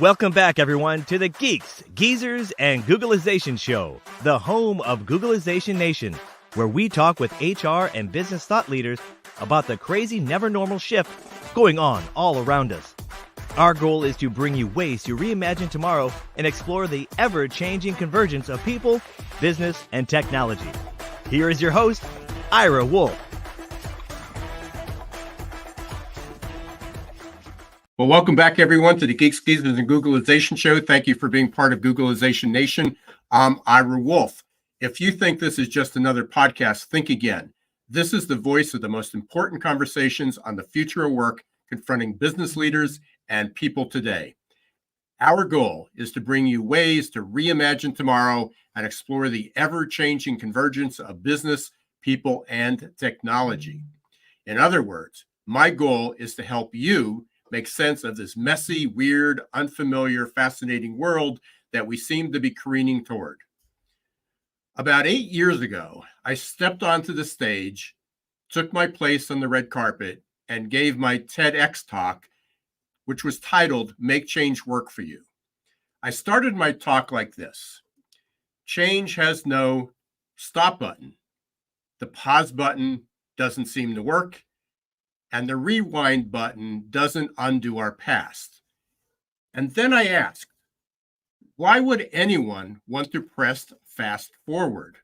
Welcome back, everyone, to the Geeks, Geezers, and Googleization Show, the home of Googleization Nation, where we talk with HR and business thought leaders about the crazy, never normal shift going on all around us. Our goal is to bring you ways to reimagine tomorrow and explore the ever-changing convergence of people, business, and technology. Here is your host, Ira Wolfe. Well, welcome back, everyone, to the Geeks, Geezers, and Googleization Show. Thank you for being part of Googleization Nation. I'm Ira Wolfe. If you think this is just another podcast, think again. This is the voice of the most important conversations on the future of work confronting business leaders and people today. Our goal is to bring you ways to reimagine tomorrow and explore the ever-changing convergence of business, people, and technology. In other words, my goal is to help you make sense of this messy, weird, unfamiliar, fascinating world that we seem to be careening toward. About 8 years ago, I stepped onto the stage, took my place on the red carpet, and gave my TEDx talk, which was titled, Make Change Work for You. I started my talk like this. Change has no stop button. The pause button doesn't seem to work, and the rewind button doesn't undo our past. And then I asked, why would anyone want to press fast forward?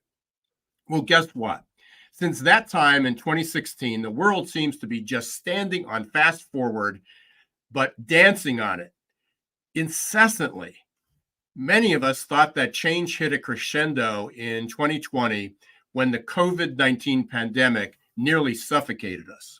Well, guess what? Since that time in 2016, the world seems to be just standing on fast forward, but dancing on it incessantly. Many of us thought that change hit a crescendo in 2020 when the COVID-19 pandemic nearly suffocated us.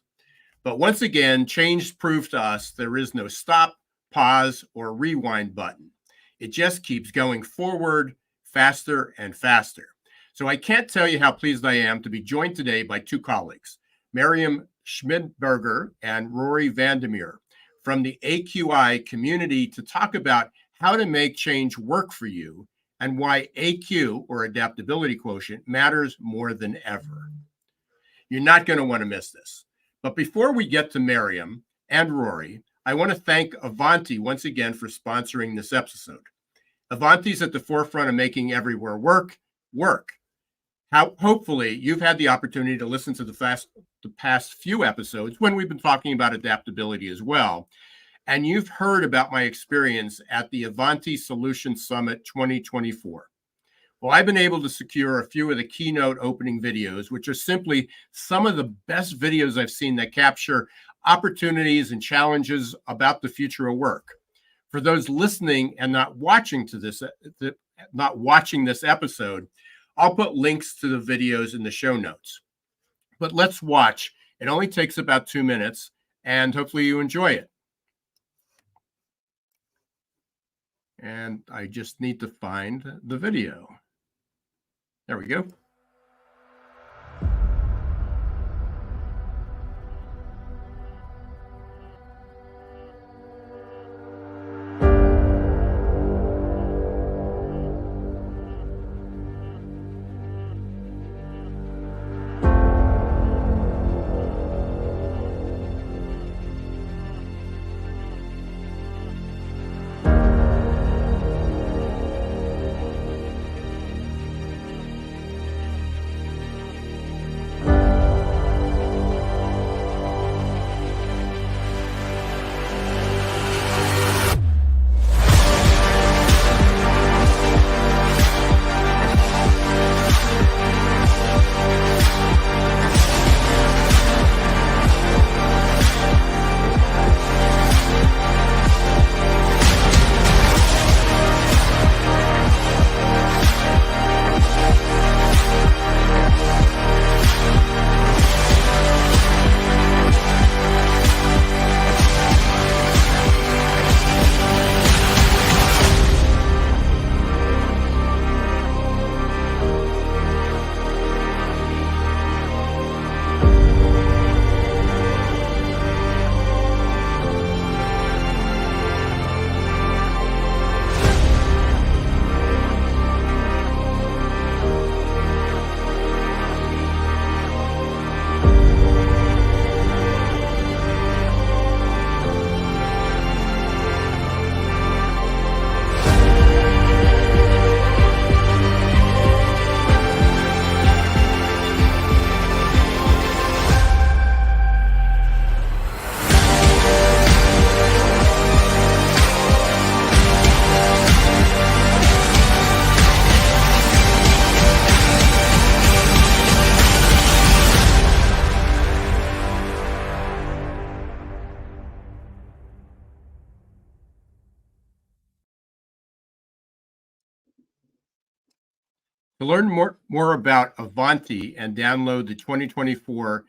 But once again, change proved to us there is no stop, pause, or rewind button. It just keeps going forward faster and faster. So I can't tell you how pleased I am to be joined today by two colleagues, Miriam Schmidberger and Rory Vandermeer from the AQI community to talk about how to make change work for you and why AQ, or Adaptability Quotient, matters more than ever. You're not going to want to miss this. But before we get to Miriam and Rory, I want to thank Avanti once again for sponsoring this episode. Avanti's at the forefront of making everywhere work. Hopefully, you've had the opportunity to listen to the past few episodes when we've been talking about adaptability as well. And you've heard about my experience at the Avanti Solution Summit 2024. Well, I've been able to secure a few of the keynote opening videos, which are simply some of the best videos I've seen that capture opportunities and challenges about the future of work. For those listening and not watching this episode, I'll put links to the videos in the show notes. But let's watch. It only takes about 2 minutes, and hopefully you enjoy it. And I just need to find the video. There we go. To learn more about Avanti and download the 2024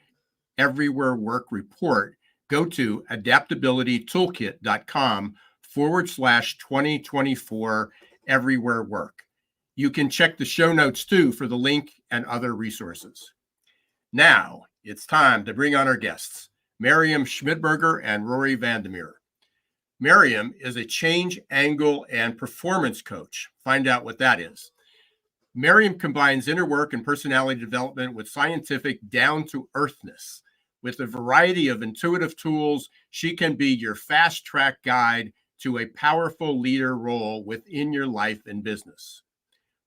Everywhere Work Report, go to adaptabilitytoolkit.com/2024 Everywhere Work. You can check the show notes too for the link and other resources. Now it's time to bring on our guests, Miriam Schmidberger and Rory Vandermeer. Miriam is a change, angle, and performance coach. Find out what that is. Miriam combines inner work and personality development with scientific down-to-earthness. With a variety of intuitive tools, she can be your fast-track guide to a powerful leader role within your life and business.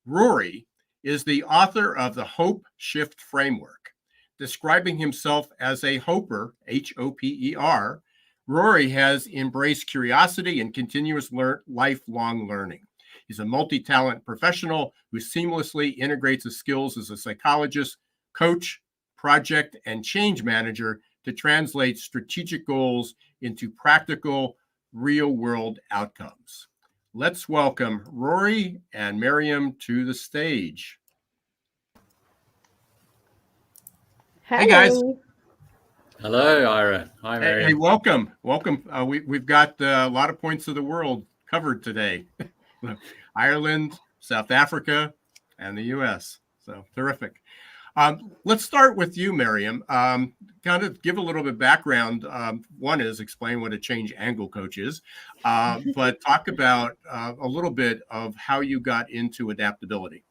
Rory is the author of the Hope Shift Framework. Describing himself as a hoper, H-O-P-E-R, Rory has embraced curiosity and continuous lifelong learning. He's a multi-talent professional who seamlessly integrates his skills as a psychologist, coach, project, and change manager to translate strategic goals into practical, real-world outcomes. Let's welcome Rory and Miriam to the stage. Hello. Hey, guys. Hello, Ira. Hi, Miriam. Hey, welcome. We've got a lot of points of the world covered today. Ireland, South Africa, and the U.S. So terrific. Let's start with you, Miriam. Kind of give a little bit of background. One is explain what a change angle coach is, but talk about a little bit of how you got into adaptability.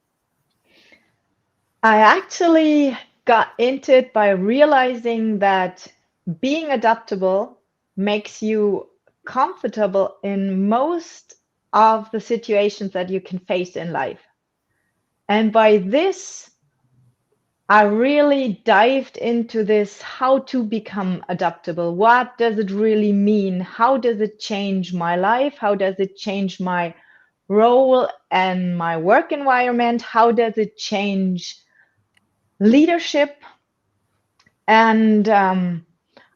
I actually got into it by realizing that being adaptable makes you comfortable in most of the situations that you can face in life. And by this, I really dived into this, how to become adaptable. What does it really mean? How does it change my life? How does it change my role and my work environment? How does it change leadership? And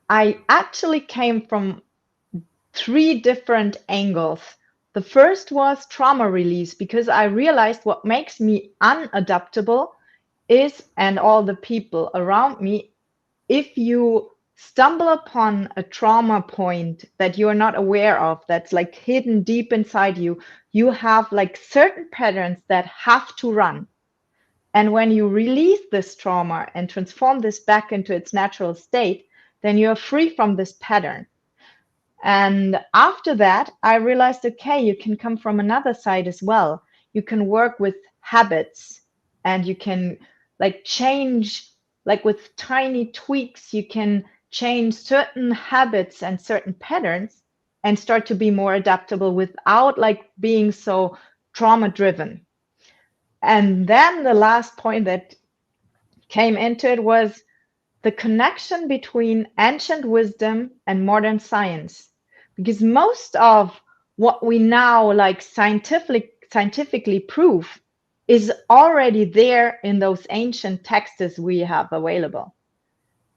I actually came from 3 different angles. The first was trauma release, because I realized what makes me unadaptable is, and all the people around me, if you stumble upon a trauma point that you are not aware of, that's like hidden deep inside you, you have like certain patterns that have to run. And when you release this trauma and transform this back into its natural state, then you're free from this pattern. And after that, I realized, okay, you can come from another side as well. You can work with habits, and you can like change, like with tiny tweaks, you can change certain habits and certain patterns and start to be more adaptable without like being so trauma driven. And then the last point that came into it was the connection between ancient wisdom and modern science. Because most of what we now like scientifically prove is already there in those ancient texts we have available.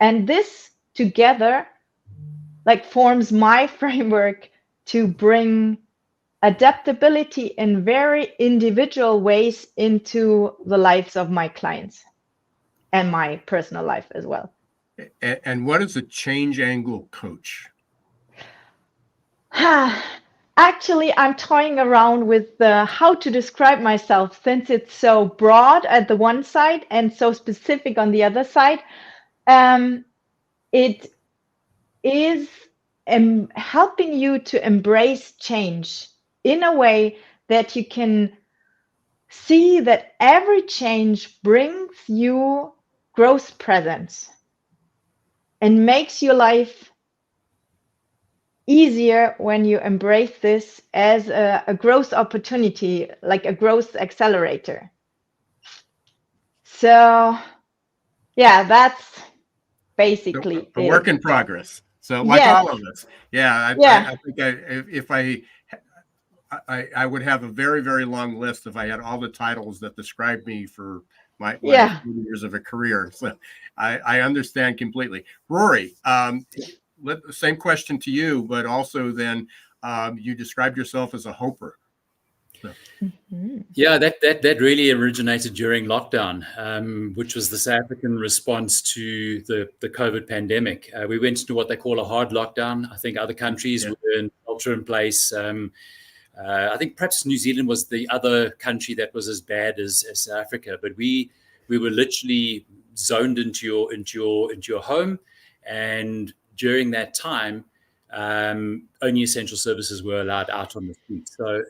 And this together like forms my framework to bring adaptability in very individual ways into the lives of my clients and my personal life as well. And what is a change angle coach? Actually, I'm toying around with how to describe myself, since it's so broad at the one side and so specific on the other side. It is helping you to embrace change in a way that you can see that every change brings you growth presence and makes your life easier when you embrace this as a growth opportunity, like a growth accelerator. So yeah, that's basically a work in progress. So like yes. all of us. Yeah. I think if I would have a very, very long list if I had all the titles that describe me for my 40 years of a career. So I understand completely. Rory, same question to you, but also then you described yourself as a hoper. So. Yeah, that really originated during lockdown, which was the South African response to the COVID pandemic. We went into what they call a hard lockdown. I think other countries were in shelter in place. I think perhaps New Zealand was the other country that was as bad as South Africa, but we were literally zoned into your home, and during that time, only essential services were allowed out on the street. So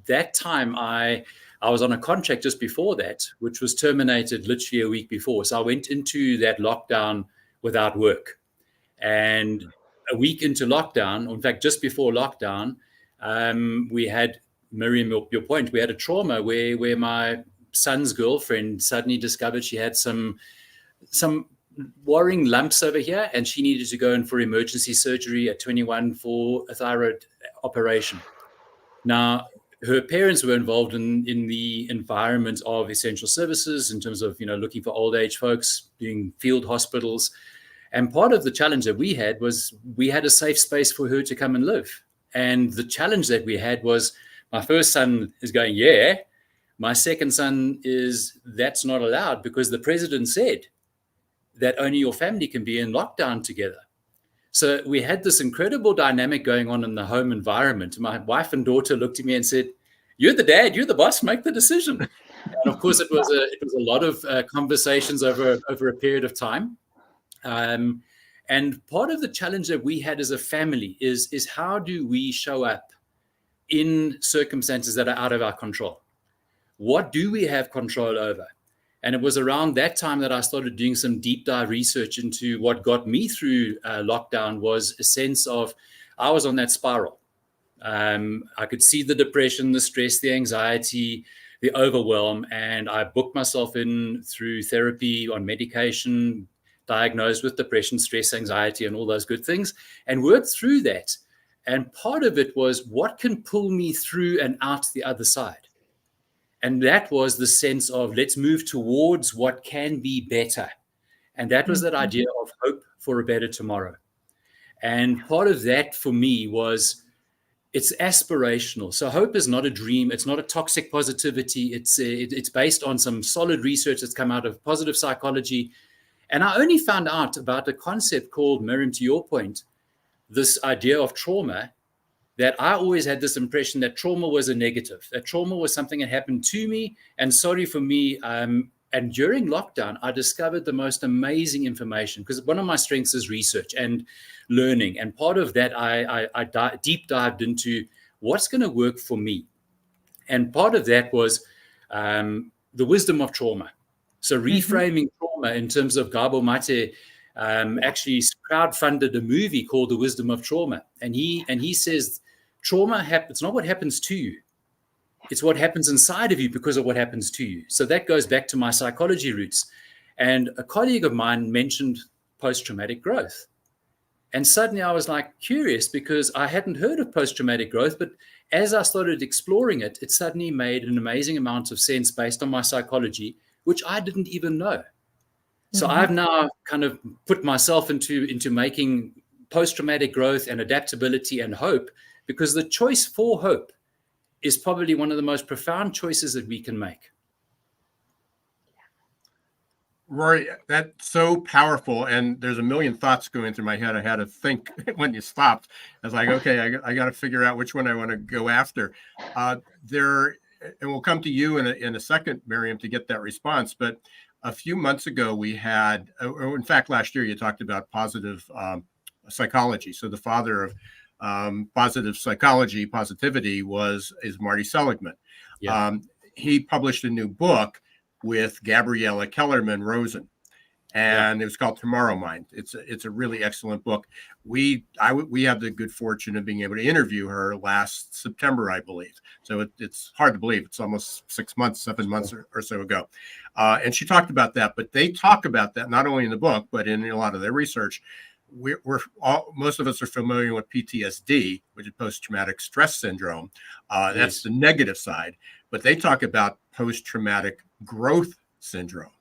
that time I was on a contract just before that, which was terminated literally a week before. So I went into that lockdown without work. And a week into lockdown, in fact, just before lockdown, we had, Miriam, your point, we had a trauma where my son's girlfriend suddenly discovered she had some worrying lumps over here, and she needed to go in for emergency surgery at 21 for a thyroid operation. Now, her parents were involved in the environment of essential services in terms of, looking for old age folks, doing field hospitals. And part of the challenge that we had was we had a safe space for her to come and live. And the challenge that we had was my first son is going, yeah. My second son is, that's not allowed because the president said that only your family can be in lockdown together. So we had this incredible dynamic going on in the home environment. My wife and daughter looked at me and said, "You're the dad, you're the boss, make the decision." And of course, it was a lot of conversations over a period of time. And part of the challenge that we had as a family is how do we show up in circumstances that are out of our control? What do we have control over? And it was around that time that I started doing some deep dive research into what got me through lockdown was a sense of, I was on that spiral. I could see the depression, the stress, the anxiety, the overwhelm, and I booked myself in through therapy on medication, diagnosed with depression, stress, anxiety, and all those good things, and worked through that. And part of it was what can pull me through and out the other side. And that was the sense of let's move towards what can be better. And that was that idea of hope for a better tomorrow. And part of that for me was it's aspirational. So hope is not a dream. It's not a toxic positivity. It's based on some solid research that's come out of positive psychology. And I only found out about a concept called, Miriam, to your point, this idea of trauma, that I always had this impression that trauma was a negative, that trauma was something that happened to me and sorry for me. And during lockdown, I discovered the most amazing information because one of my strengths is research and learning. And part of that, I deep dived into what's going to work for me. And part of that was the wisdom of trauma. So reframing trauma in terms of Gabo Mate actually crowdfunded a movie called The Wisdom of Trauma. And he says, trauma it's not what happens to you. It's what happens inside of you because of what happens to you. So that goes back to my psychology roots. And a colleague of mine mentioned post-traumatic growth. And suddenly I was like curious because I hadn't heard of post-traumatic growth, but as I started exploring it, it suddenly made an amazing amount of sense based on my psychology, which I didn't even know. So I've now kind of put myself into making post-traumatic growth and adaptability and hope, because the choice for hope is probably one of the most profound choices that we can make. Rory, that's so powerful. And there's a million thoughts going through my head. I had to think when you stopped. I was like, okay, I got to figure out which one I want to go after. And we'll come to you in a second, Miriam, to get that response. But a few months ago, we had, or in fact, last year, you talked about positive psychology. So the father of positive psychology, positivity is Marty Seligman. Yeah. He published a new book with Gabriella Kellerman-Rosen, and it was called Tomorrow Mind. It's a really excellent book. We have the good fortune of being able to interview her last September, I believe. So it's hard to believe. It's almost 7 months or so ago. And she talked about that, but they talk about that not only in the book, but in a lot of their research. Most of us are familiar with PTSD, which is post-traumatic stress syndrome. That's the negative side, but they talk about post-traumatic growth syndrome,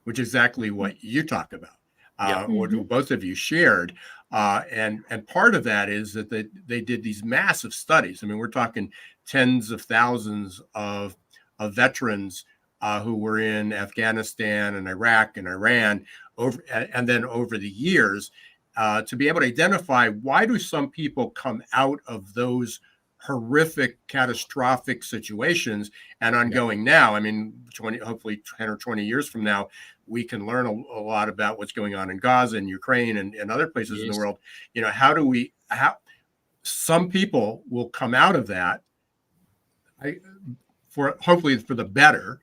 which is exactly what you talk about. what both of you shared. And part of that is that they did these massive studies. I mean, we're talking tens of thousands of veterans who were in Afghanistan and Iraq and Iran and then over the years to be able to identify, why do some people come out of those horrific, catastrophic situations and ongoing now? I mean, hopefully 10 or 20 years from now, we can learn a lot about what's going on in Gaza and Ukraine and other places in the world. How some people will come out of that hopefully for the better,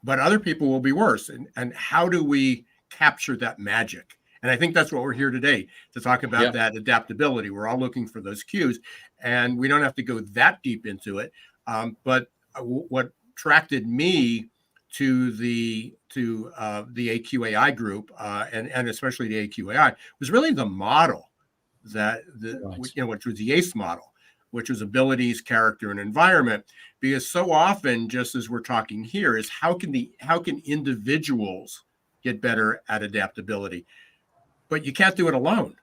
but other people will be worse. And how do we capture that magic? And I think that's what we're here today to talk about, that adaptability. We're all looking for those cues, and we don't have to go that deep into it. But what attracted me to the AQAI group, and especially the AQAI, was really the model which was the ACE model, which was abilities, character, and environment. Because so often, just as we're talking here, is how can individuals get better at adaptability? But you can't do it alone.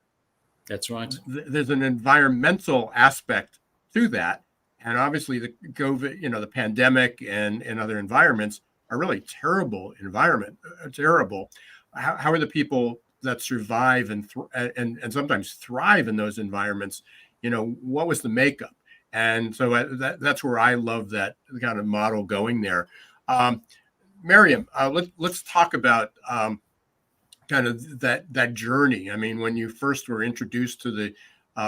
That's right. There's an environmental aspect to that. And obviously the COVID, the pandemic and other environments are really terrible. How are the people that survive and sometimes thrive in those environments? What was the makeup? And so that's where I love that kind of model going there. Miriam, let's talk about kind of that journey. I mean, when you first were introduced to the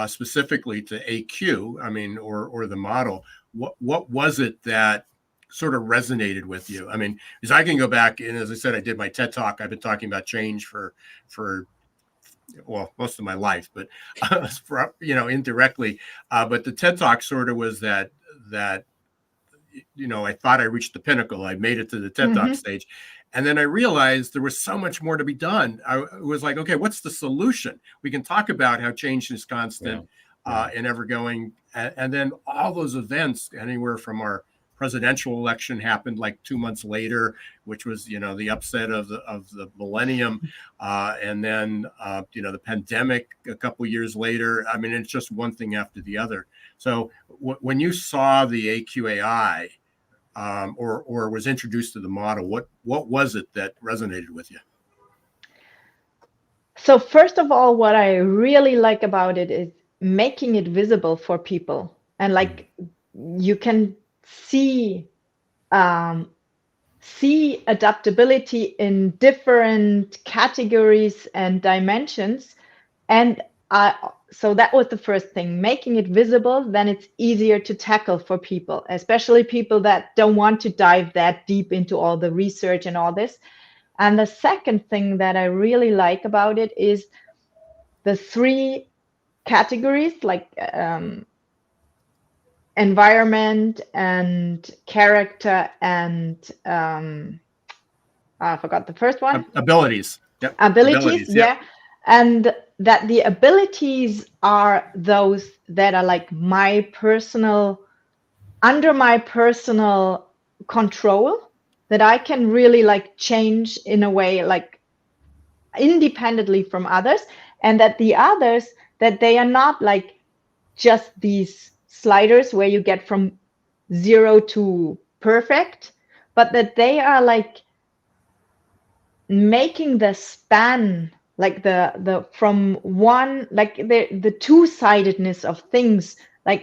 specifically to AQ, I mean, or the model, what was it that sort of resonated with you? I mean, because I can go back, and as I said, I did my TED Talk. I've been talking about change for most of my life, but indirectly. But the TED Talk sort of was that I thought I reached the pinnacle. I made it to the TED Talk stage. And then I realized there was so much more to be done. I was like, okay, what's the solution? We can talk about how change is constant and ever going. And then all those events, anywhere from our presidential election happened like 2 months later, which was, the upset of the millennium. And then, the pandemic a couple years later. I mean, it's just one thing after the other. So when you saw the AQAI, or was introduced to the model, what was it that resonated with you? So first of all, what I really like about it is making it visible for people, and you can see adaptability in different categories and dimensions. And so that was the first thing, making it visible. Then it's easier to tackle for people, especially people that don't want to dive that deep into all the research and all this. And the second thing that I really like about it is the 3 categories, like environment and character and I forgot the first one. Abilities. Yep. Abilities, yeah. And that the abilities are those that are like under my personal control, that I can really change in a way independently from others, and that the others, that they are not just these sliders where you get from 0 to perfect, but that they are making the span, the from one, the two-sidedness of things,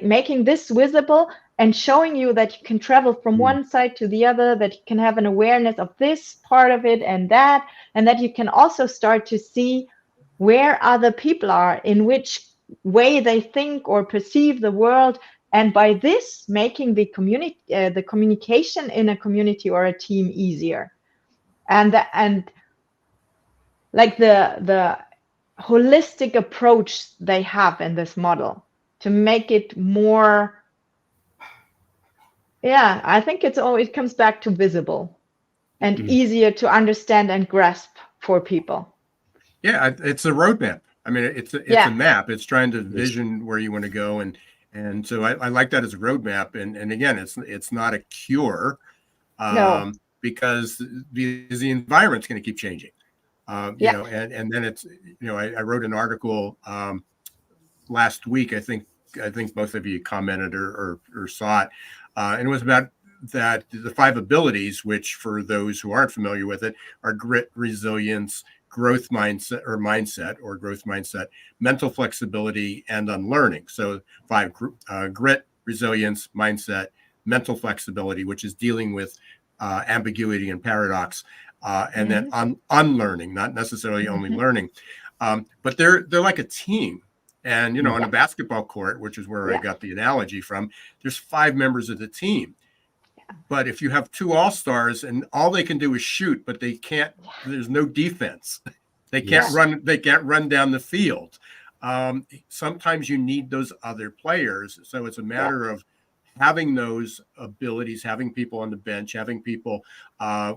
making this visible and showing you that you can travel from one side to the other, that you can have an awareness of this part of it and that you can also start to see where other people are, in which way they think or perceive the world, and by this making the communication in a community or a team easier, and the holistic approach they have in this model to make it more. I think it comes back to visible and easier to understand and grasp for people. Yeah, it's a roadmap. I mean, it's a map. It's trying to vision where you want to go, and so I like that as a roadmap. And again, it's not a cure, No. because the environment's going to keep changing. And then it's, I wrote an article last week. I think both of you commented or saw it, and it was about that the 5 abilities, which for those who aren't familiar with it are grit, resilience, growth mindset, mental flexibility, and unlearning. So 5: grit, resilience, mindset, mental flexibility, which is dealing with ambiguity and paradox, and then unlearning, not necessarily only learning, but they're like a team. And on a basketball court, which is where I got the analogy from, there's 5 members of the team. But if you have 2 all-stars and all they can do is shoot, but they can't, there's no defense. They can't run. They can't run down the field. Sometimes you need those other players. So it's a matter of having those abilities, having people on the bench, having people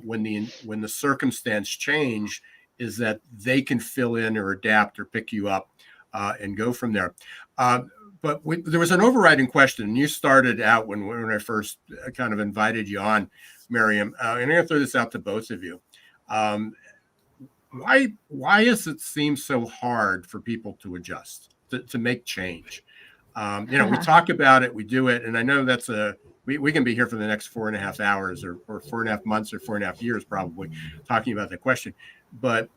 when the circumstance change, is that they can fill in or adapt or pick you up and go from there. But there was an overriding question. And you started out when I first kind of invited you on, Miriam. And I'm going to throw this out to both of you. Why does it seem so hard for people to adjust, to make change? We talk about it, we do it, and I know that's we can be here for the next 4.5 hours or 4.5 months or 4.5 years probably talking about that question. But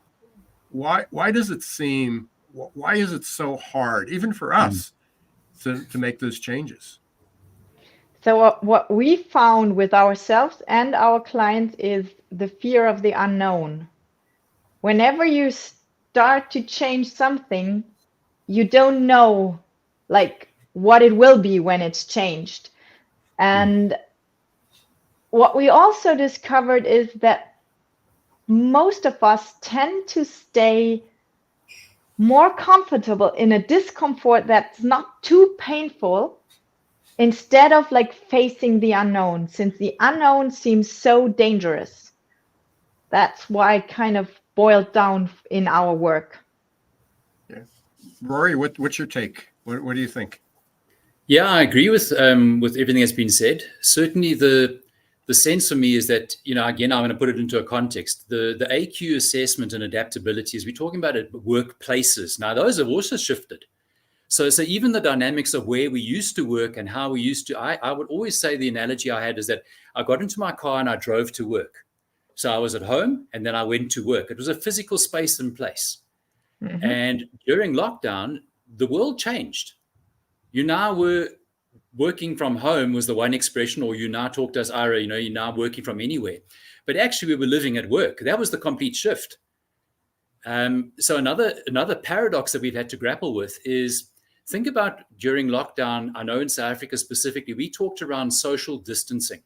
why does it seem? Why is it so hard, even for us, to make those changes? So what we found with ourselves and our clients is the fear of the unknown. Whenever you start to change something, you don't know what it will be when it's changed. And what we also discovered is that most of us tend to stay more comfortable in a discomfort that's not too painful, instead of facing the unknown, since the unknown seems so dangerous. That's why it kind of boiled down in our work. Yeah. Rory, what's your take? What do you think? Yeah, I agree with everything that's been said. Certainly the sense for me is that, again, I'm going to put it into a context. The AQ assessment and adaptability, as we're talking about at workplaces, now those have also shifted. So even the dynamics of where we used to work and how we used to, I would always say the analogy I had is that I got into my car and I drove to work. So I was at home and then I went to work. It was a physical space and place. Mm-hmm. And during lockdown, the world changed. You now were working from home was the one expression, or you now talk to us, Ira, you're now working from anywhere. But actually we were living at work. That was the complete shift. So another paradox that we've had to grapple with is, think about during lockdown, I know in South Africa specifically, we talked around social distancing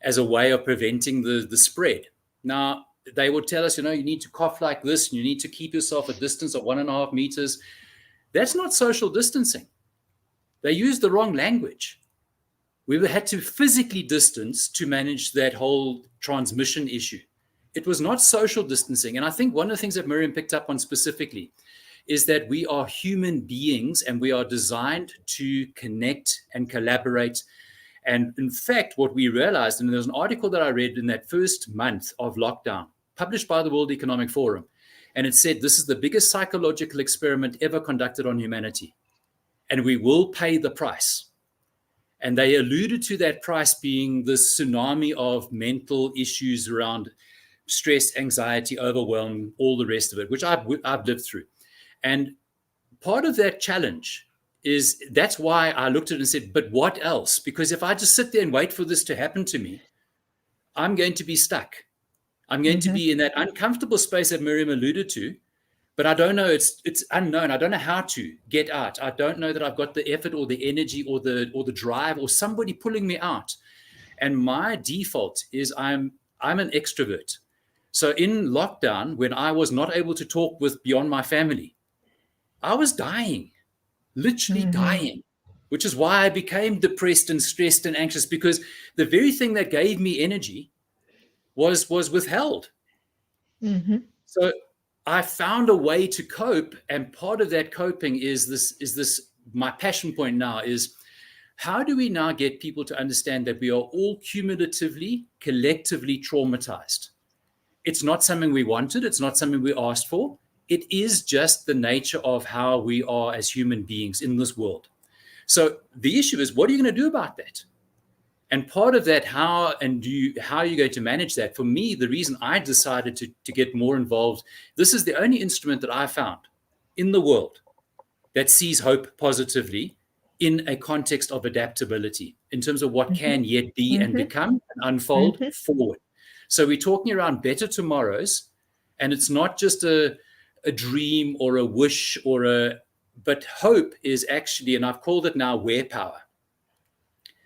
as a way of preventing the spread. Now, they would tell us, you need to cough like this, and you need to keep yourself a distance of 1.5 meters. That's not social distancing. They used the wrong language. We had to physically distance to manage that whole transmission issue. It was not social distancing. And I think one of the things that Miriam picked up on specifically is that we are human beings and we are designed to connect and collaborate. And in fact, what we realized, and there's an article that I read in that first month of lockdown, published by the World Economic Forum, and it said, this is the biggest psychological experiment ever conducted on humanity, and we will pay the price. And they alluded to that price being the tsunami of mental issues around stress, anxiety, overwhelm, all the rest of it, which I've lived through. And part of that challenge is, that's why I looked at it and said, but what else? Because if I just sit there and wait for this to happen to me, I'm going to be stuck. I'm going to be in that uncomfortable space that Miriam alluded to, but I don't know, it's unknown. I don't know how to get out. I don't know that I've got the effort or the energy or the drive or somebody pulling me out. And my default is I'm an extrovert. So in lockdown, when I was not able to talk with beyond my family, I was dying, literally dying, which is why I became depressed and stressed and anxious, because the very thing that gave me energy was withheld. So I found a way to cope, and part of that coping is this. My passion point now is, how do we now get people to understand that we are all cumulatively, collectively traumatized? It's not something we wanted. It's not something we asked for. It is just the nature of how we are as human beings in this world. So the issue is, what are you going to do about that? And part of that, how are you going to manage that? For me, the reason I decided to get more involved, this is the only instrument that I found in the world that sees hope positively in a context of adaptability, in terms of what can yet be and become and unfold forward. So we're talking around better tomorrows, and it's not just a dream or a wish but hope is actually, and I've called it now, werepower.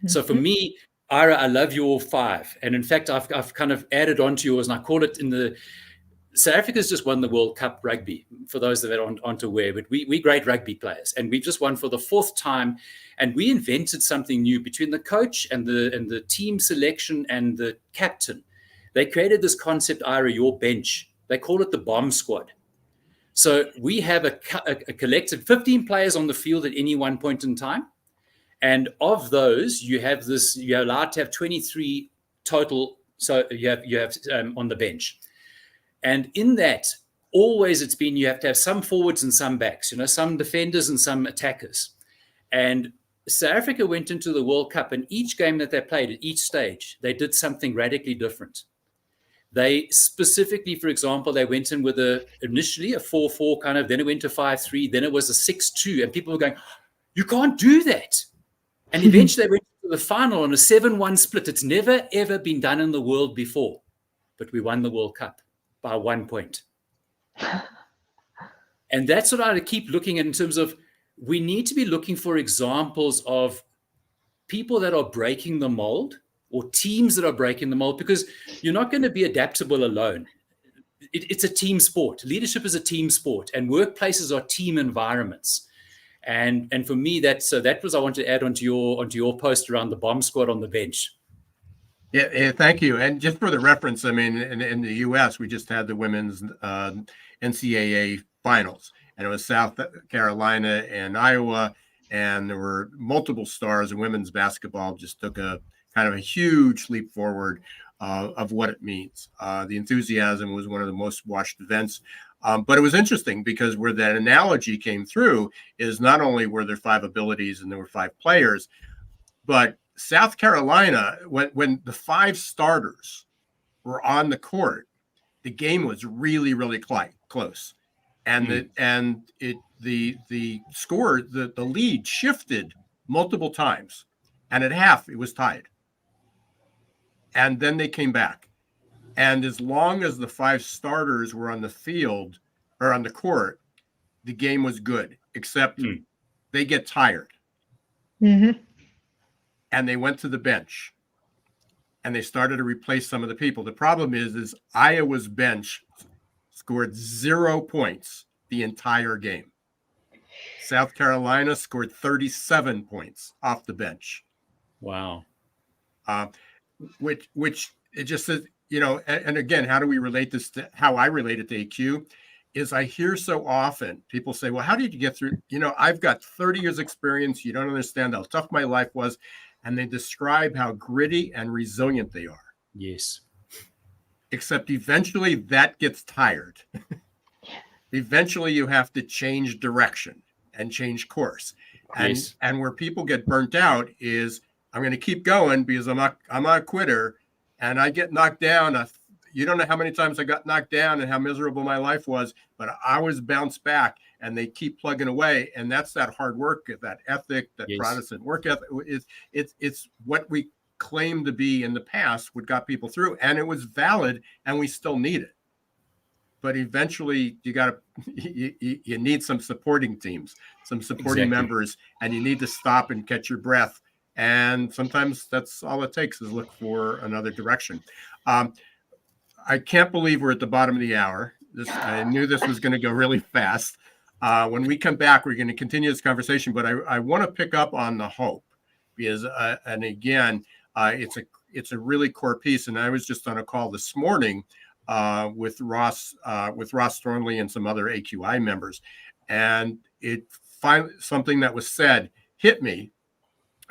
So for me, Ira, I love your 5. And in fact, I've kind of added on to yours, and I call it South Africa's just won the World Cup rugby, for those that aren't aware, but we're great rugby players, and we've just won for the 4th time. And we invented something new between the coach and the team selection and the captain. They created this concept, Ira, your bench. They call it the bomb squad. So we have a collective 15 players on the field at any one point in time. And of those, you're allowed to have 23 total. So you have on the bench. And in that, always it's been, you have to have some forwards and some backs, some defenders and some attackers. And South Africa went into the World Cup, and each game that they played at each stage, they did something radically different. They specifically, for example, they went in with initially a 4-4 kind of, then it went to 5-3, then it was a 6-2, and people were going, you can't do that. And eventually they went to the final on a 7-1 split. It's never, ever been done in the world before, but we won the World Cup by 1 point. And that's what I keep looking at in terms of, we need to be looking for examples of people that are breaking the mold, or teams that are breaking the mold, because you're not going to be adaptable alone. It's a team sport. Leadership is a team sport, and workplaces are team environments. And for me, that was I want to add onto your post around the bomb squad on the bench. Yeah, thank you. And just for the reference, I mean, in the U.S., we just had the women's NCAA finals, and it was South Carolina and Iowa, and there were multiple stars, and women's basketball just took a kind of a huge leap forward of what it means. The enthusiasm was one of the most watched events. But it was interesting because where that analogy came through is not only were there 5 abilities and there were 5 players, but South Carolina, when the 5 starters were on the court, the game was really, really close. And the score, the lead shifted multiple times. And at half, it was tied. And then they came back. And as long as the 5 starters were on the field or on the court, the game was good, except they get tired. And they went to the bench and they started to replace some of the people. The problem is Iowa's bench scored 0 points the entire game. South Carolina scored 37 points off the bench. Wow. Which it just says, and again, how do we relate this to how I relate it to AQ? Is I hear so often people say, well, how did you get through? I've got 30 years experience. You don't understand how tough my life was. And they describe how gritty and resilient they are. Yes. Except eventually that gets tired. Eventually you have to change direction and change course. And where people get burnt out is, I'm going to keep going because I'm not a quitter, and I get knocked down. You don't know how many times I got knocked down and how miserable my life was, but I always bounce back, and they keep plugging away. And that's that hard work, that ethic, that Protestant work ethic. It's what we claim to be in the past, what got people through, and it was valid, and we still need it. But eventually you need some supporting teams, some supporting members, and you need to stop and catch your breath. And sometimes that's all it takes is look for another direction. I can't believe we're at the bottom of the hour. I knew this was going to go really fast. When we come back, we're going to continue this conversation, but I want to pick up on the hope because, and again, it's a really core piece. And I was just on a call this morning with Ross Thornley and some other AQI members, and something that was said hit me.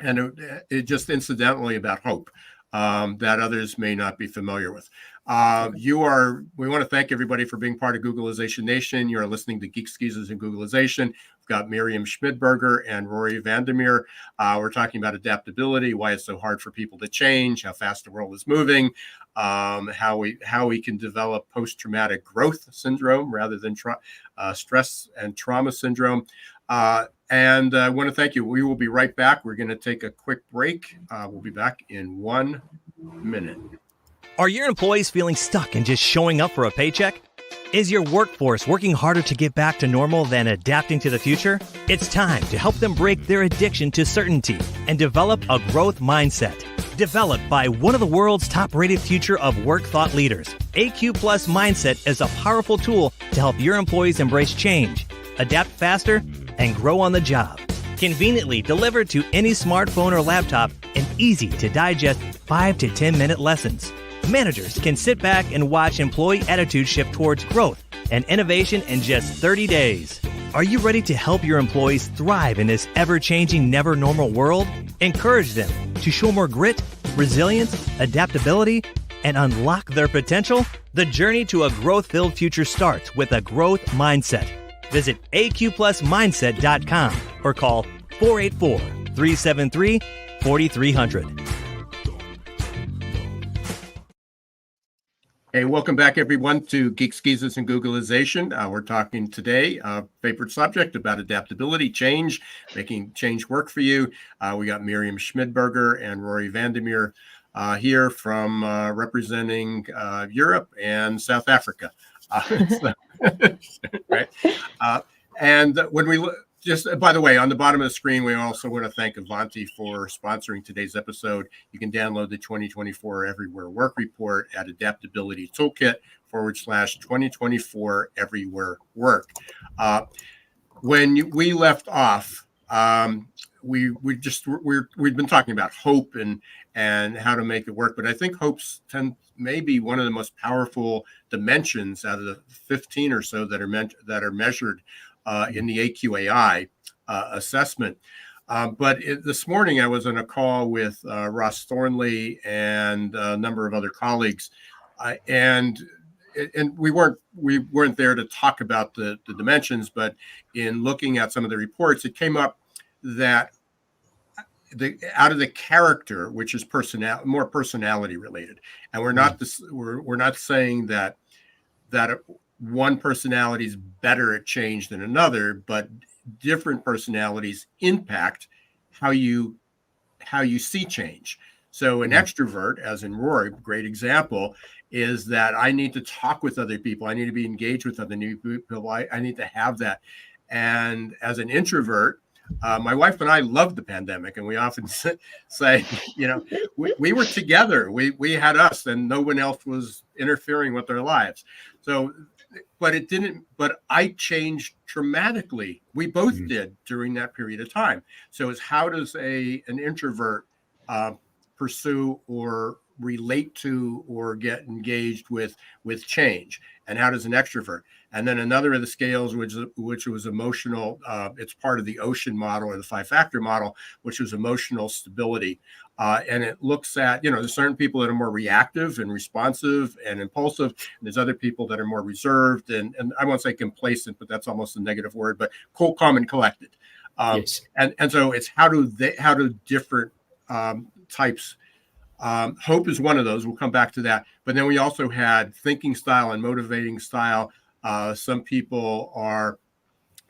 And it just incidentally about hope that others may not be familiar with. We want to thank everybody for being part of Googlization Nation. You're listening to Geeks, Geezers, and Googlization. We've got Miriam Schmidberger and Rory Vandermeer. We're talking about adaptability, why it's so hard for people to change, how fast the world is moving, how we can develop post-traumatic growth syndrome rather than stress and trauma syndrome. And I want to thank you. We will be right back. We're going to take a quick break. We'll be back in 1 minute. Are your employees feeling stuck and just showing up for a paycheck? Is your workforce working harder to get back to normal than adapting to the future? It's time to help them break their addiction to certainty and develop a growth mindset. Developed by one of the world's top-rated future of work thought leaders, AQ Plus Mindset is a powerful tool to help your employees embrace change, adapt faster, and grow on the job. Conveniently delivered to any smartphone or laptop in easy-to-digest 5 to 10-minute lessons. Managers can sit back and watch employee attitude shift towards growth and innovation in just 30 days. Are you ready to help your employees thrive in this ever-changing, never-normal world? Encourage them to show more grit, resilience, adaptability, and unlock their potential? The journey to a growth-filled future starts with a growth mindset. Visit aqplusmindset.com or call 484-373-4300. Hey, welcome back, everyone, to Geeks, Geezers, and Googlization. We're talking today, favorite subject about adaptability, change, making change work for you. We got Miriam Schmidberger and Rory Vandermeer here from representing Europe and South Africa. Right. And when we just, by the way, on the bottom of the screen, we also want to thank Avanti for sponsoring today's episode. You can download the 2024 Everywhere Work Report at Adaptability Toolkit /2024 Everywhere Work. When we left off, we've been talking about hope and how to make it work. But I think hope's may be one of the most powerful dimensions out of the 15 or so that are measured in the AQAI assessment. But this morning I was on a call with Ross Thornley and a number of other colleagues, and we weren't there to talk about the dimensions, but in looking at some of the reports, it came up that out of the character, which is more personality related, and we're not saying that one personality is better at change than another, but different personalities impact how you see change. So an extrovert, as in Rory, great example, is that I need to talk with other people. I need to be engaged with other new people. I need to have that. And as an introvert, my wife and I loved the pandemic, and we often say, we were together. We had us, and no one else was interfering with our lives. So, but I changed dramatically. We both did during that period of time. So it's how does an introvert pursue or relate to or get engaged with change, and how does an extrovert? And then another of the scales, which was emotional, it's part of the OCEAN model or the 5-factor model, which was emotional stability. And it looks at, there's certain people that are more reactive and responsive and impulsive. And there's other people that are more reserved and I won't say complacent, but that's almost a negative word, but cool, calm, and collected. Yes. And so it's how do different types. Hope is one of those. We'll come back to that. But then we also had thinking style and motivating style. Some people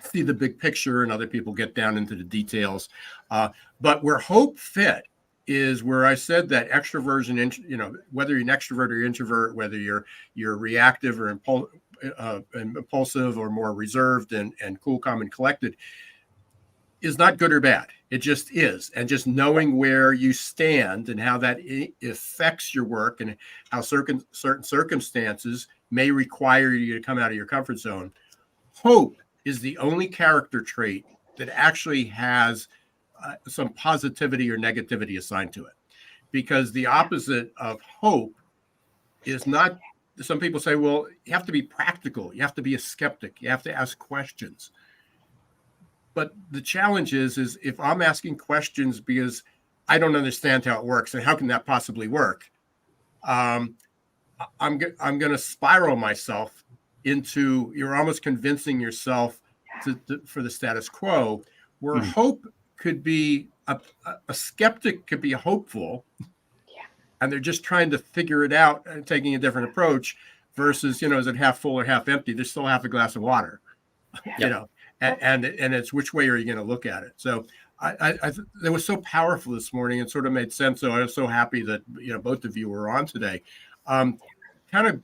see the big picture and other people get down into the details. But where hope fit is where I said that extroversion, whether you're an extrovert or introvert, whether you're reactive or impulsive or more reserved and cool, calm, and collected, is not good or bad. It just is. And just knowing where you stand and how that affects your work and how certain circumstances may require you to come out of your comfort zone. Hope is the only character trait that actually has some positivity or negativity assigned to it. Because the opposite of hope is not, some people say, well, you have to be practical. You have to be a skeptic. You have to ask questions. But the challenge is if I'm asking questions because I don't understand how it works and how can that possibly work, I'm going to spiral myself into, you're almost convincing yourself for the status quo, where hope could be a skeptic could be hopeful, and they're just trying to figure it out and taking a different approach versus, is it half full or half empty? There's still half a glass of water, and it's which way are you going to look at it? So it was so powerful this morning and sort of made sense. So I was so happy that, both of you were on today. Kind of,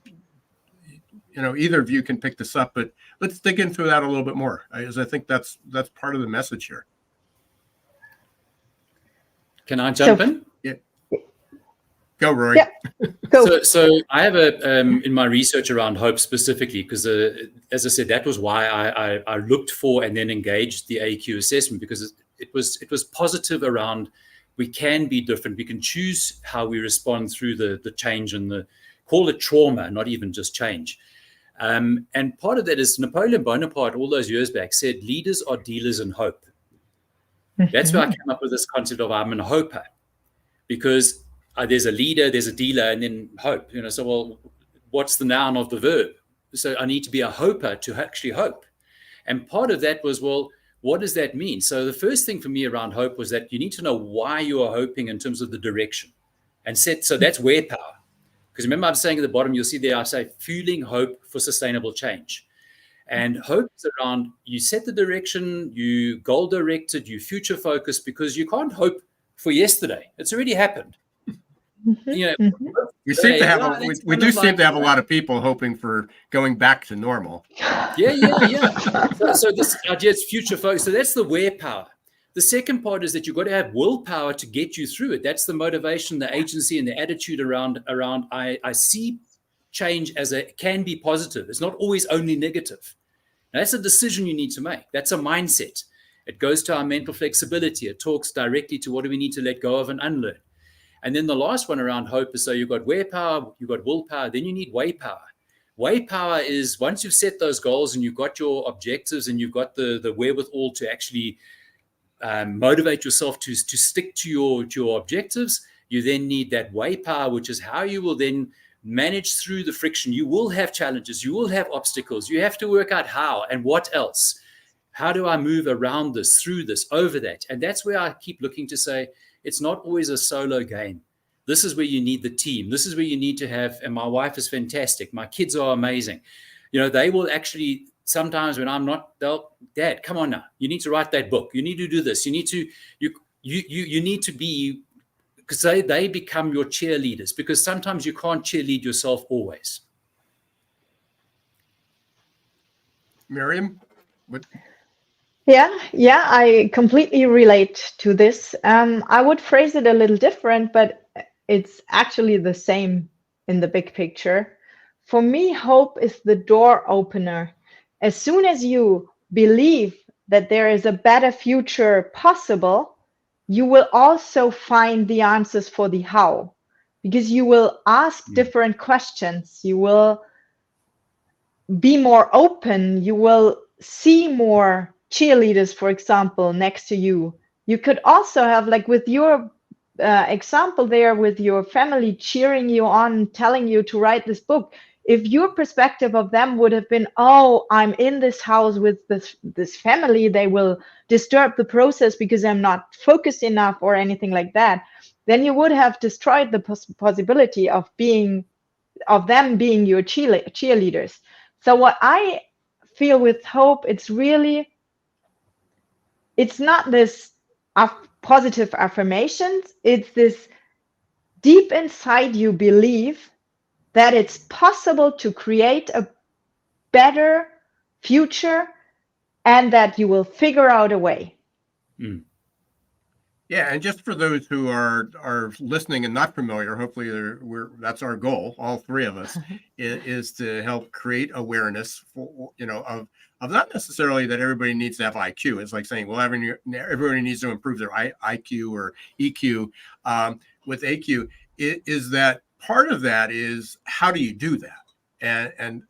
either of you can pick this up, but let's dig into that a little bit more, as I think that's part of the message here. Can I jump in? Yeah. Go, Rory. Yeah. Go. So I have in my research around hope specifically, because as I said, that was why I looked for and then engaged the AQ assessment, because it was positive around we can be different. We can choose how we respond through the change and call it trauma, not even just change. And part of that is Napoleon Bonaparte all those years back said leaders are dealers in hope. That's where I came up with this concept of I'm a hoper, because there's a leader, there's a dealer, and then hope. So well, what's the noun of the verb? So I need to be a hoper to actually hope. And part of that was, well, what does that mean? So the first thing for me around hope was that you need to know why you are hoping in terms of the direction, and so that's where power. Because remember, I'm saying at the bottom, you'll see there I say fueling hope for sustainable change. And hope is around you set the direction, you goal directed, you future focused, because you can't hope for yesterday. It's already happened. We seem to have we do seem to have a lot of people hoping for going back to normal. Yeah. So this idea is future focused. So that's the where power. The second part is that you've got to have willpower to get you through it. That's the motivation, the agency, and the attitude around I see change as can be positive. It's not always only negative. Now, that's a decision you need to make. That's a mindset. It goes to our mental flexibility. It talks directly to what do we need to let go of and unlearn. And then the last one around hope is, so you've got where power, you've got willpower, then you need way power. Way power is once you've set those goals and you've got your objectives and you've got the wherewithal to actually motivate yourself to stick to your objectives, you then need that way power, which is how you will then manage through the friction. You will have challenges, you will have obstacles, you have to work out how and what else. How do I move around this, through this, over that? And that's where I keep looking to say, it's not always a solo game. This is where you need the team. This is where you need to have, and my wife is fantastic. My kids are amazing. They will actually, sometimes when I'm not, they'll, Dad, come on now. You need to write that book. You need to do this. You need to, you need to be, because they become your cheerleaders, because sometimes you can't cheerlead yourself always. Miriam? What? Yeah, I completely relate to this. I would phrase it a little different, but it's actually the same in the big picture. For me, hope is the door opener. As soon as you believe that there is a better future possible, you will also find the answers for the how, because you will ask different questions. You will be more open. You will see more cheerleaders, for example, next to you. You could also have, like with your example there, with your family cheering you on, telling you to write this book. If your perspective of them would have been, oh, I'm in this house with this family, they will disturb the process because I'm not focused enough or anything like that, then you would have destroyed the possibility of them being your cheerleaders. So what I feel with hope, it's not this positive affirmations, it's this deep inside you believe that it's possible to create a better future and that you will figure out a way. Yeah, and just for those who are listening and not familiar, hopefully that's our goal, all three of us, is to help create awareness for, of not necessarily that everybody needs to have IQ. It's like saying, well, everybody needs to improve their IQ or EQ. With AQ, is that part of that is how do you do that?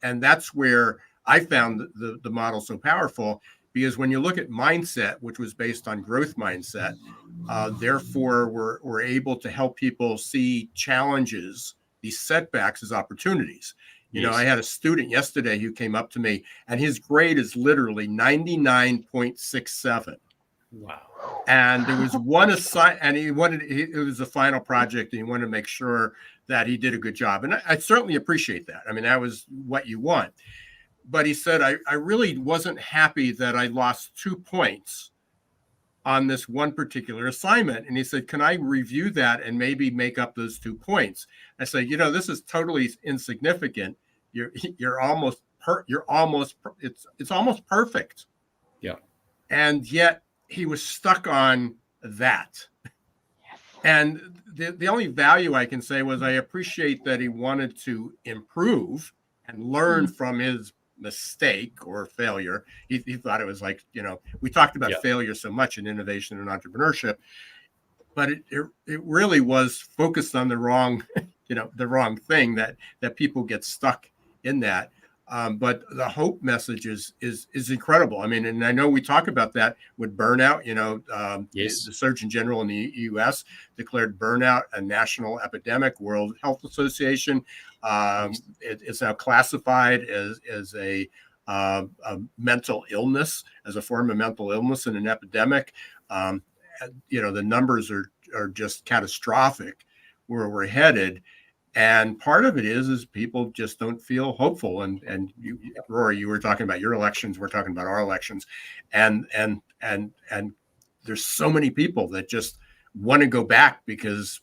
And that's where I found the model so powerful, because when you look at mindset, which was based on growth mindset, therefore we're able to help people see challenges these setbacks as opportunities. You know, Yes. I had a student yesterday who came up to me, and his grade is literally 99.67. Wow. And there was one and it was a final project, and he wanted to make sure that he did a good job. And I certainly appreciate that. I mean, that was what you want. But he said, I really wasn't happy that I lost 2 points on this one particular assignment. And he said, can I review that and maybe make up those 2 points? I said, you know, this is totally insignificant. It's almost perfect. Yeah. And yet he was stuck on that. And the only value I can say was I appreciate that he wanted to improve and learn from his mistake or failure. He thought it was like, you know, we talked about failure so much in innovation and entrepreneurship, but it really was focused on the wrong, you know, the wrong thing that people get stuck in that. But the hope message is incredible. I mean, and I know we talk about that with burnout. You know, the Surgeon General in the U.S. declared burnout a national epidemic. World Health Association it's now classified as a mental illness, as a form of mental illness and an epidemic. You know, the numbers are just catastrophic where we're headed. And part of it is people just don't feel hopeful. And you, Rory, you were talking about your elections. We're talking about our elections, and there's so many people that just want to go back because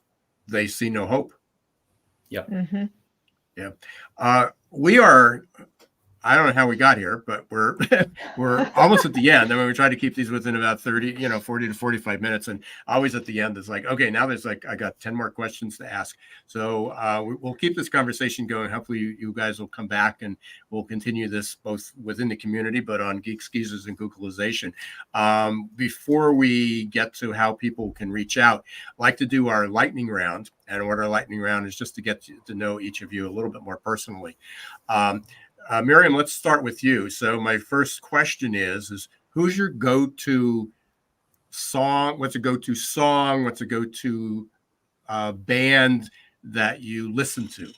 they see no hope. Yeah. Mm-hmm. Yeah. We are. I don't know how we got here, but we're almost at the end. I mean, we try to keep these within about 40 to 45 minutes. And always at the end, it's like, okay, now there's like, I got 10 more questions to ask. So we'll keep this conversation going. Hopefully you guys will come back and we'll continue this both within the community, but on Geeks, Geezers, and Googleization. Before we get to how people can reach out, I'd like to do our lightning round. And what our lightning round is just to get to know each of you a little bit more personally. Miriam, let's start with you. So my first question is who's your go-to song? What's a go-to song? What's a go-to band that you listen to?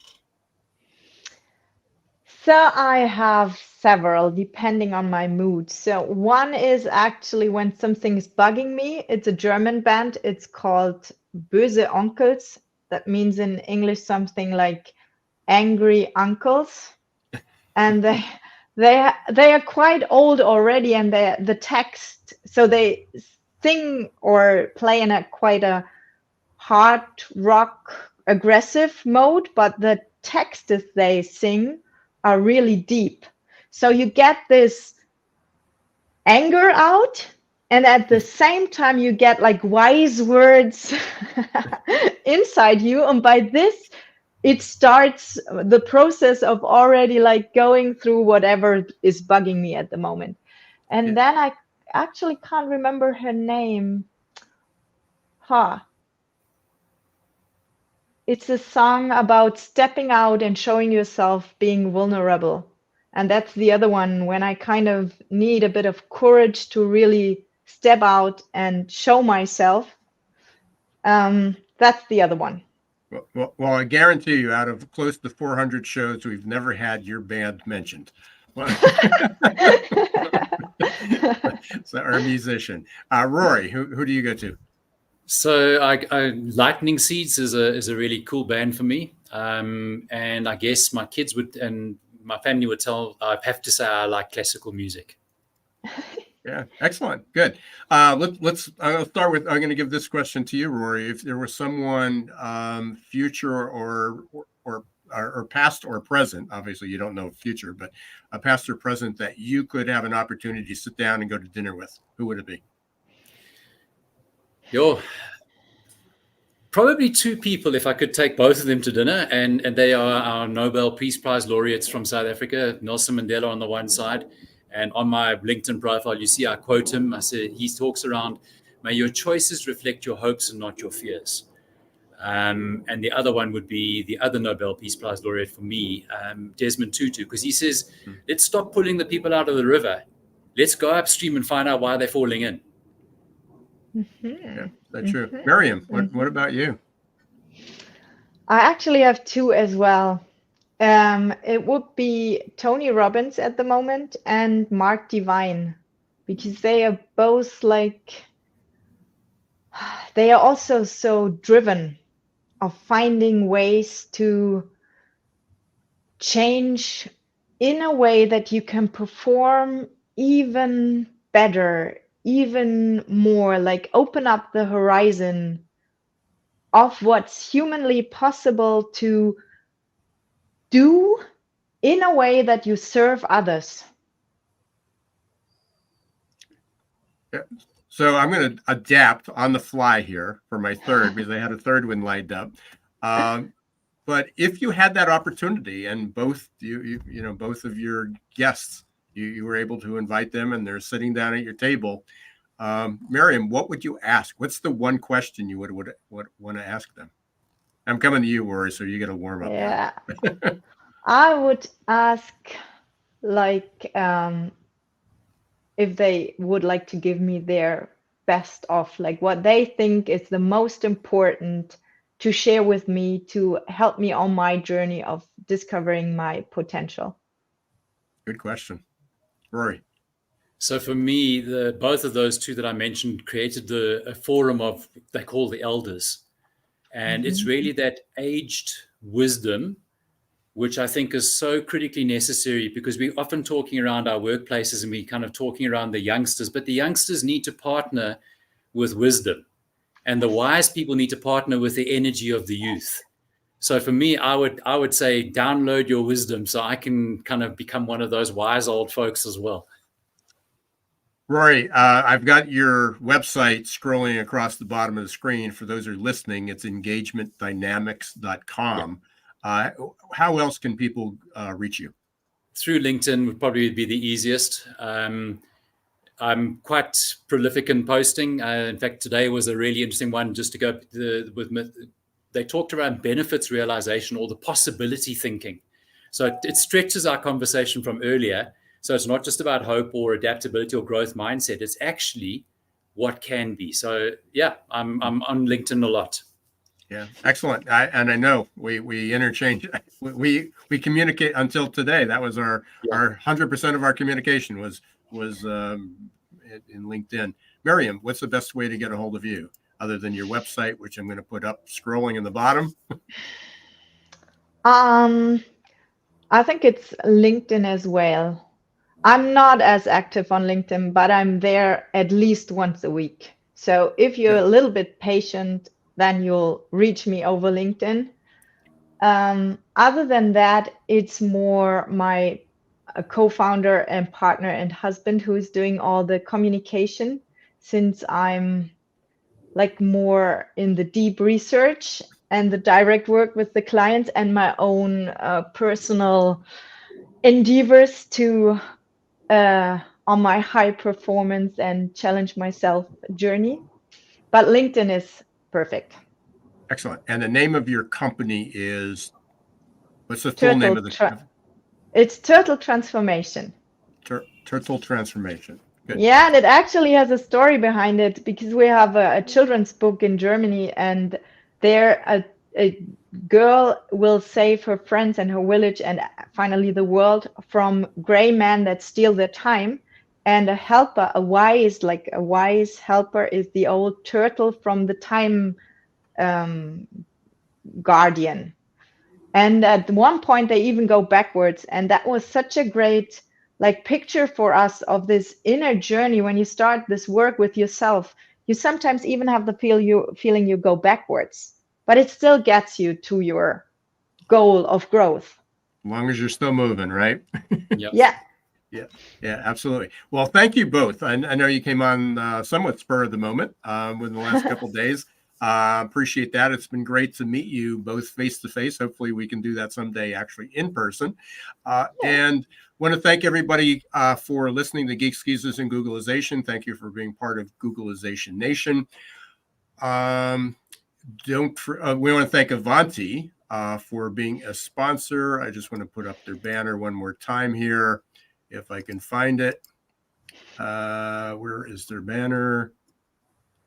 So I have several depending on my mood. So one is actually when something is bugging me. It's a German band. It's called Böse Onkels. That means in English something like angry uncles. And they are quite old already, and the text, so they sing or play in quite a hard rock aggressive mode, but the texts they sing are really deep. So you get this anger out, and at the same time you get like wise words inside you, and by this it starts the process of already like going through whatever is bugging me at the moment. And then I actually can't remember her name. It's a song about stepping out and showing yourself being vulnerable. And that's the other one when I kind of need a bit of courage to really step out and show myself. That's the other one. Well, I guarantee you, out of close to 400 shows, we've never had your band mentioned. So, our musician, Rory, who do you go to? So, Lightning Seeds is a really cool band for me, and I guess my kids would and my family would tell. I have to say I like classical music. Yeah, excellent, good. Let's. I'll start with. I'm going to give this question to you, Rory. If there was someone, future or past or present, obviously you don't know future, but a past or present that you could have an opportunity to sit down and go to dinner with, who would it be? Probably two people, if I could take both of them to dinner, and they are our Nobel Peace Prize laureates from South Africa, Nelson Mandela on the one side. And on my LinkedIn profile, you see I quote him. I said, he talks around, may your choices reflect your hopes and not your fears. And the other one would be the other Nobel Peace Prize laureate for me, Desmond Tutu, because he says, let's stop pulling the people out of the river. Let's go upstream and find out why they're falling in. Yeah, that's true. Miriam, what about you? I actually have two as well. It would be Tony Robbins at the moment and Mark Divine, because they are both like, they are also so driven of finding ways to change in a way that you can perform even better, even more, like open up the horizon of what's humanly possible to do in a way that you serve others. Yeah. So I'm going to adapt on the fly here for my third, because I had a third one lined up. But if you had that opportunity, and both you know, both of your guests, you were able to invite them, and they're sitting down at your table, Miriam, what would you ask? What's the one question you would want to ask them? I'm coming to you, Rory, so you get a warm up. Yeah. I would ask, like, if they would like to give me their best of, like, what they think is the most important to share with me to help me on my journey of discovering my potential. Good question. Rory. So for me, both of those two that I mentioned created a forum of, they call the elders. And it's really that aged wisdom, which I think is so critically necessary, because we're often talking around our workplaces and we kind of talking around the youngsters, but the youngsters need to partner with wisdom, and the wise people need to partner with the energy of the youth. So for me, I would say download your wisdom so I can kind of become one of those wise old folks as well. Rory, I've got your website scrolling across the bottom of the screen. For those who are listening, it's engagementdynamics.com. Yeah. How else can people reach you? Through LinkedIn would probably be the easiest. I'm quite prolific in posting. In fact, today was a really interesting one, just to go they talked around benefits realization, or the possibility thinking. So it stretches our conversation from earlier. So it's not just about hope or adaptability or growth mindset. It's actually what can be. So yeah, I'm on LinkedIn a lot. Yeah, excellent. I know we interchange. We communicate until today. That was our 100% of our communication was in LinkedIn. Miriam, what's the best way to get a hold of you, other than your website, which I'm going to put up scrolling in the bottom? I think it's LinkedIn as well. I'm not as active on LinkedIn, but I'm there at least once a week. So if you're a little bit patient, then you'll reach me over LinkedIn. Other than that, it's more my co-founder and partner and husband who is doing all the communication, since I'm like more in the deep research and the direct work with the clients, and my own personal endeavors to on my high performance and challenge myself journey. But LinkedIn is perfect. Excellent. And the name of your company is, what's the full name of the company? It's Turtle Transformation. Turtle Transformation. Good. Yeah, and it actually has a story behind it, because we have a children's book in Germany, and there a girl will save her friends and her village and finally the world from gray men that steal their time. And a helper, a wise helper, is the old turtle from the time guardian. And at one point they even go backwards, and that was such a great picture for us of this inner journey. When you start this work with yourself, you sometimes even have the feeling you go backwards, but it still gets you to your goal of growth. As long as you're still moving, right? Yep. Yeah, absolutely. Well, thank you both. I know you came on somewhat spur of the moment within the last couple of days. Appreciate that. It's been great to meet you both face to face. Hopefully we can do that someday actually in person. And want to thank everybody for listening to Geeks, Geezers, and Googleization. Thank you for being part of Googleization Nation. We want to thank Avanti for being a sponsor. I just want to put up their banner one more time here, if I can find it. Where is their banner?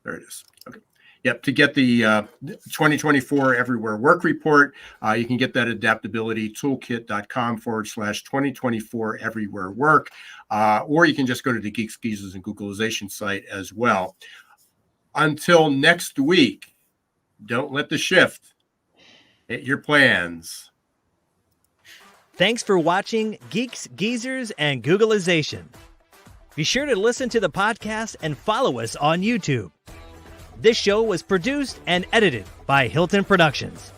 There it is. Okay. Yep. To get the 2024 Everywhere Work Report, you can get that at adaptabilitytoolkit.com/2024 Everywhere Work, or you can just go to the Geeks, Geezers, and Googlization site as well. Until next week, don't let the shift hit your plans. Thanks for watching Geeks, Geezers, and Googlization. Be sure to listen to the podcast and follow us on YouTube. This show was produced and edited by Hilton Productions.